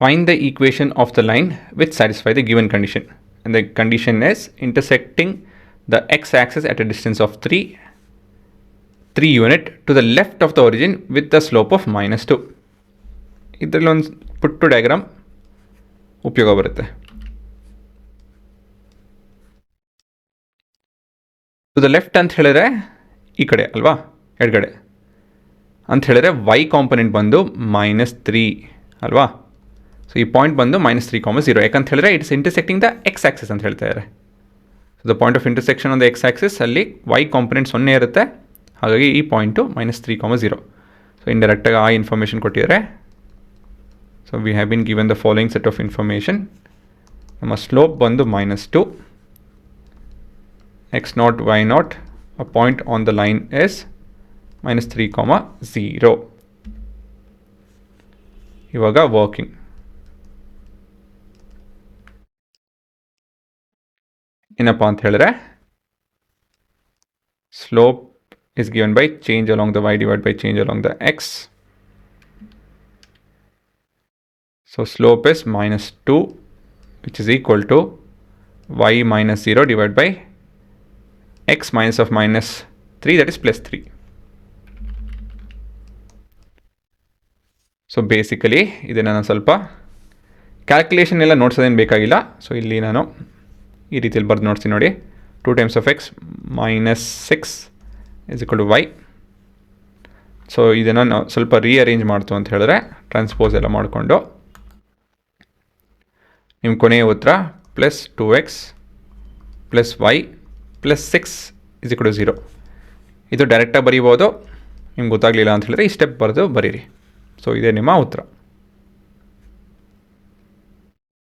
Find the equation of the line which satisfy the given condition. And the condition is intersecting the x-axis at a distance of 3 unit to the left of the origin with the slope of -2. ಇದರಲ್ಲಿ ಒಂದು ಪುಟ್ಟು diagram ಉಪಯೋಗ ಬರುತ್ತೆ. To the left ಅಂತ ಹೇಳಿದ್ರೆ ಈ ಕಡೆ ಅಲ್ವಾ, ಎಡಗಡೆ ಅಂತ ಹೇಳಿದ್ರೆ y ಕಾಂಪೊನೆಂಟ್ ಬಂದು -3 ಅಲ್ವಾ. ಸೊ ಈ ಪಾಯಿಂಟ್ ಬಂದು -3,0 ಯಾಕಂತ ಹೇಳಿದ್ರೆ it's intersecting the X Axis ಅಂತ ಹೇಳ್ತಾ ಇದ್ದಾರೆ. So the point of intersection on the X Axis ಅಲ್ಲಿ y ಕಾಂಪೊನೆಂಟ್ 0 ಇರುತ್ತೆ, ಹಾಗಾಗಿ ಈ ಪಾಯಿಂಟು -3,0. ಸೊ ಇಂಡೈರೆಕ್ಟಾಗಿ ಆ ಇನ್ಫಾರ್ಮೇಷನ್ ಕೊಟ್ಟಿದ್ದಾರೆ. So we have been given the following set of information. ನಮ್ಮ ಸ್ಲೋಪ್ ಬಂದು -2, x0, y0, a point on the line is -3,0. ಇವಾಗ working ಏನಪ್ಪ ಅಂತ ಹೇಳಿದ್ರೆ slope is given by change along the y divided by change along the x. So slope is -2, which is equal to y -0 divided by x minus of -3, that is +3. So basically ಇದನ್ನು ನಾನು ಸ್ವಲ್ಪ calculation ಎಲ್ಲ ನೋಡ್ಸೋದೇನು ಬೇಕಾಗಿಲ್ಲ. So ಇಲ್ಲಿ ನಾನು ಈ ರೀತಿಯಲ್ಲಿ ಬರೆದು ನೋಡ್ತೀನಿ ನೋಡಿ. 2 times of x -6 is equal to y. So ಇದನ್ನು ನಾವು ಸ್ವಲ್ಪ ರೀಅರೇಂಜ್ ಮಾಡ್ತು ಅಂತ ಹೇಳಿದ್ರೆ ಟ್ರಾನ್ಸ್ಪೋಸ್ ಎಲ್ಲ ಮಾಡಿಕೊಂಡು ನಿಮ್ಮ ಕೊನೆಯ ಉತ್ತರ +2x + y +6 is equal to 0. ಇದು ಡೈರೆಕ್ಟಾಗಿ ಬರೀಬೋದು. ನಿಮ್ಗೆ ಗೊತ್ತಾಗಲಿಲ್ಲ ಅಂತ ಹೇಳಿದ್ರೆ ಈ ಸ್ಟೆಪ್ ಬರೆದು ಬರೀರಿ. ಸೊ ಇದೇ ನಿಮ್ಮ ಉತ್ತರ.